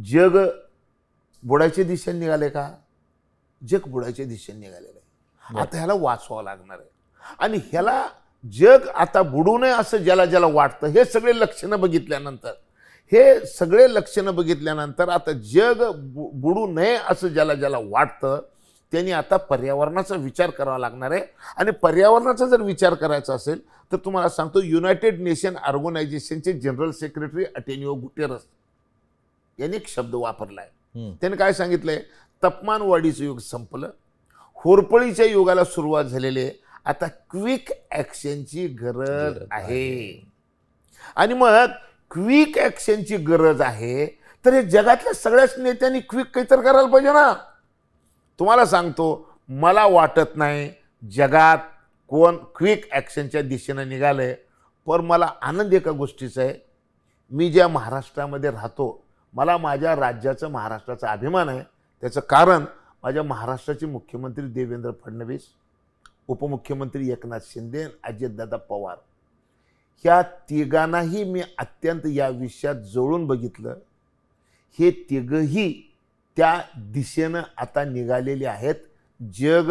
जग बुडायच्या दिशेने निघाले का? जग बुडायच्या दिशेने निघालेलं आहे. आता ह्याला वाचवावं लागणार आहे. आणि ह्याला जग आता बुडू नये असं ज्याला ज्याला वाटतं, हे सगळे लक्षणं बघितल्यानंतर आता जग बुडू नये असं ज्याला ज्याला वाटतं त्यांनी आता पर्यावरणाचा विचार करावा लागणार आहे. आणि पर्यावरणाचा जर विचार करायचा असेल तर तुम्हाला सांगतो, युनायटेड नेशन ऑर्गनायझेशनचे जनरल सेक्रेटरी अटेनिओ गुटेरस यांनी एक शब्द वापरला आहे. त्याने काय सांगितलंय? तापमान वाढीचं युग संपलं, होरपळीच्या युगाला सुरुवात झालेली आहे, आता क्विक ॲक्शनची गरज आहे. आणि मग क्विक ॲक्शनची गरज आहे तर हे जगातल्या सगळ्याच नेत्यांनी क्विक काहीतरी करायला पाहिजे ना. तुम्हाला सांगतो, मला वाटत नाही जगात कोण क्विक ॲक्शनच्या दिशेनं निघालंय. पण मला आनंद एका गोष्टीचा आहे, मी ज्या महाराष्ट्रामध्ये राहतो, मला माझ्या राज्याचा, महाराष्ट्राचा अभिमान आहे. त्याचं कारण माझ्या महाराष्ट्राचे मुख्यमंत्री देवेंद्र फडणवीस, उपमुख्यमंत्री एकनाथ शिंदे, अजितदादा पवार, ह्या तिघांनाही मी अत्यंत या विषयात जवळून बघितलं. हे तिघही त्या दिशेनं आता निघालेले आहेत. जग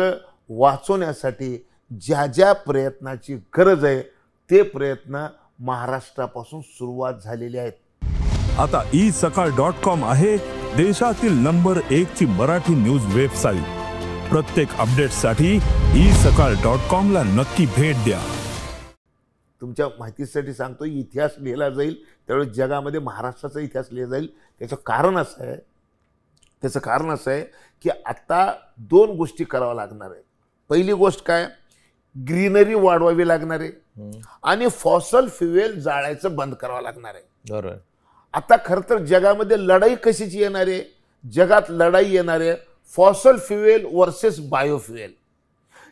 वाचवण्यासाठी ज्या ज्या प्रयत्नाची गरज आहे ते प्रयत्न महाराष्ट्रापासून सुरुवात झालेले आहेत. आता isakal.com आहे देशातील नंबर 1 ची मराठी न्यूज वेबसाईट. प्रत्येक अपडेटसाठी isakal.com ला नक्की भेट द्या. तुमच्या माहितीसाठी सांगतो, इतिहास लिहिला जाईल त्यावेळेस जगामध्ये महाराष्ट्राचा इतिहास लिहिला जाईल. त्याचं कारण असं आहे की आता 2 गोष्टी कराव्या लागणार आहे. पहिली गोष्ट काय? ग्रीनरी वाढवावी लागणार आहे आणि फॉसल फ्युएल जाळायचं बंद करावं लागणार आहे. बरोबर. आता खरं तर जगामध्ये लढाई कशाची येणार आहे? जगात लढाई येणार आहे फॉसल फ्युएल वर्सेस बायोफ्युएल.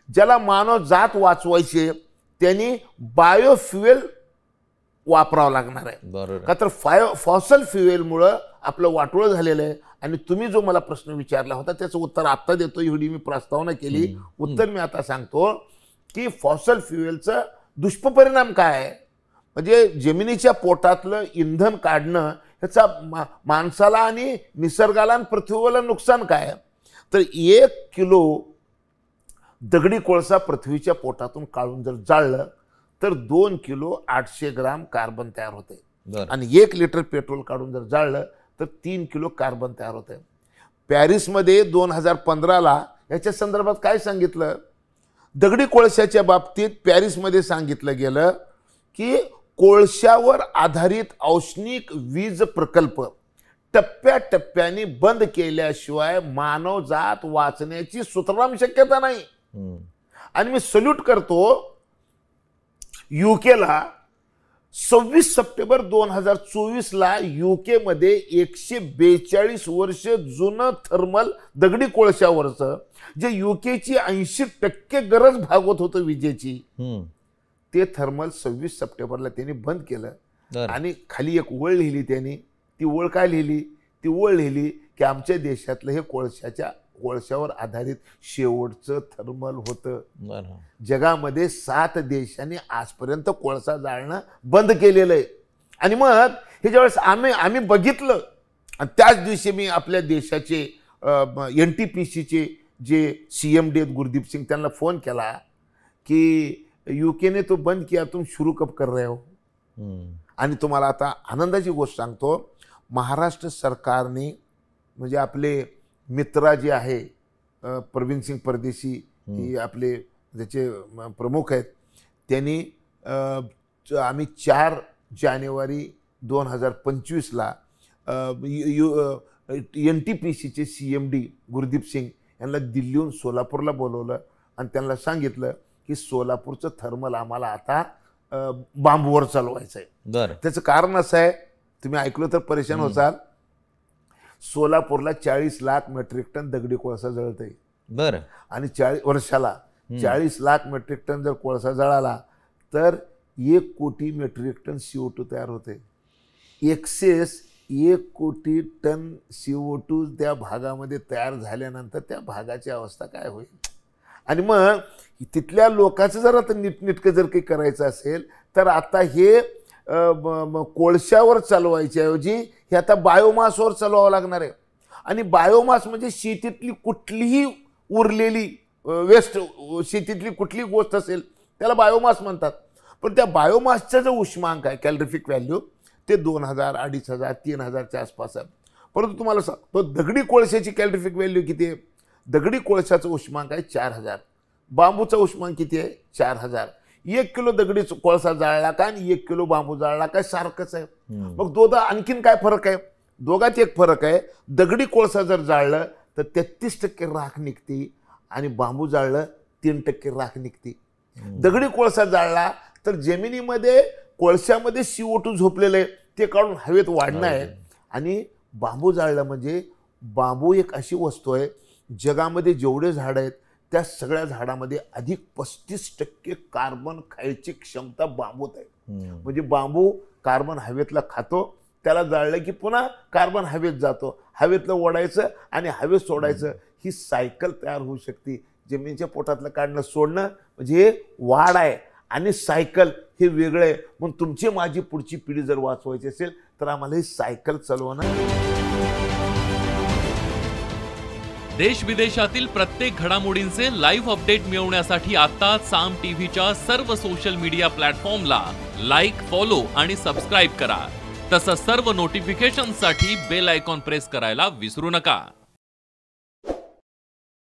ज्याला मानव जात वाचवायचे त्यांनी बायोफ्युएल वापरावं लागणार आहे. बरोबर. का तर फॉसल फ्युएलमुळं आपलं वाटोळं झालेलं आहे. आणि तुम्ही जो मला प्रश्न विचारला होता त्याचं उत्तर आत्ता देतो. एवढी मी प्रस्तावना केली, उत्तर मी आता सांगतो की फॉसल फ्युएलचं दुष्परिणाम काय आहे. म्हणजे जमिनीच्या पोटातलं इंधन काढणं ह्याचा माणसाला आणि निसर्गाला आणि पृथ्वीला नुकसान काय? तर 1 किलो दगडी कोळसा पृथ्वीच्या पोटातून काढून जर जाळलं तर 2 किलो 800 ग्राम कार्बन तयार होते. आणि 1 लिटर पेट्रोल काढून जर जाळलं तर 3 किलो कार्बन तयार होते. पॅरिसमध्ये 2015ला याच्या संदर्भात काय सांगितलं? दगडी कोळशाच्या बाबतीत पॅरिसमध्ये सांगितलं गेलं की कोळशावर आधारित औष्णिक वीज प्रकल्प टप्प्याटप्प्याने बंद केल्याशिवाय मानवजात वाचण्याची सुतराम शक्यता नाही. आणि मी सल्यूट करतो युकेला. 26 सप्टेंबर 2024ला युके मध्ये 142 वर्ष जुनं थर्मल दगडी कोळशावरचं जे युकेची 80% गरज भागवत होतं विजेची, ते थर्मल 26 सप्टेंबरला त्यांनी बंद केलं. आणि खाली एक ओळ लिहिली त्यांनी. ती ओळ काय लिहिली? ती ओळ लिहिली की आमच्या देशातलं हे कोळशावर आधारित शेवटचं थर्मल होतं. जगामध्ये 7 देशांनी आजपर्यंत कोळसा जाळणं बंद केलेलं आहे. आणि मग हे ज्यावेळेस आम्ही बघितलं, आणि त्याच दिवशी मी आपल्या देशाचे NTPCचे जे CMD आहेत गुरदीप सिंग, त्यांना फोन केला की युकेने तो बंद किया, तुम शुरू कब कर रहे हो? आणि तुम्हाला आता आनंदाची गोष्ट सांगतो, महाराष्ट्र सरकारने, म्हणजे आपले मित्रा जे आहे प्रवीण सिंग परदेशी, ही आपले ज्याचे प्रमुख आहेत, त्यांनी आम्ही 4 जानेवारी 2025ला NTPCचे CMD गुरदीप सिंग यांना दिल्लीहून सोलापूरला बोलवलं आणि त्यांना सांगितलं की सोलापूरचं थर्मल आम्हाला आता बांबूवर चालवायचं आहे. त्याचं कारण असं आहे, तुम्ही ऐकलं तर परेशान होसाल, सोलापूरला 40 लाख मेट्रिक टन दगडी कोळसा जळतंय. बरं. आणि 40 वर्षाला 40 लाख मेट्रिक टन जर कोळसा जळाला तर 1 कोटी मेट्रिक टन CO2 तयार होते. एक्सेस 1 कोटी टन CO2 त्या भागामध्ये तयार झाल्यानंतर त्या भागाची अवस्था काय होईल? आणि मग तिथल्या लोकांचं जर आता नीटनेटकं जर काही करायचं असेल तर आता हे कोळशावर चालवायच्या ऐवजी हे आता बायोमासवर चालवावं लागणार आहे. आणि बायोमास म्हणजे शेतीतली कुठलीही उरलेली वेस्ट, शेतीतली कुठली गोष्ट असेल त्याला बायोमास म्हणतात. पण त्या बायोमासचा जो उष्मांक आहे कॅलरिफिक व्हॅल्यू ते 2000, 2500, 3000च्या आसपास आहे. परंतु तुम्हाला सांगतो दगडी कोळशाची कॅलरिफिक व्हॅल्यू किती आहे? दगडी कोळशाचा उष्मांक आहे 4000. बांबूचा उष्मांक किती आहे? 4000. 1 किलो दगडी कोळसा जाळला का आणि 1 किलो बांबू जाळला काय सारखंच आहे. मग दोघं आणखीन काय फरक आहे? दोघात एक फरक आहे. दगडी कोळसा जर जाळलं तर 33% राख निघते आणि बांबू जाळलं 3% राख निघते. दगडी कोळसा जाळला तर जमिनीमध्ये कोळशामध्ये CO2 झोपलेलं आहे ते काढून हवेत वाढणं आहे. आणि बांबू जाळलं म्हणजे बांबू एक अशी वस्तू आहे जगामध्ये जेवढे झाड आहेत त्या सगळ्या झाडामध्ये अधिक 35% कार्बन खायची क्षमता बांबूत आहे. म्हणजे बांबू कार्बन हवेतला खातो, त्याला जाळलं की पुन्हा कार्बन हवेत जातो, हवेतलं ओढायचं आणि हवेत सोडायचं, ही सायकल तयार होऊ शकते. जमिनीच्या पोटातलं काढणं सोडणं म्हणजे हे वाढ आहे आणि सायकल हे वेगळं आहे. मग तुमची माझी पुढची पिढी जर वाचवायची असेल तर आम्हाला ही सायकल चालवणं. देश विदेशातील प्रत्येक घडामोडींचे लाईव्ह अपडेट मिळवण्यासाठी आता साम टीव्हीच्या सर्व सोशल मीडिया प्लॅटफॉर्मला लाईक, फॉलो आणि सबस्क्राईब करा. तसंच सर्व नोटिफिकेशनसाठी बेल आयकॉन प्रेस करायला विसरू नका.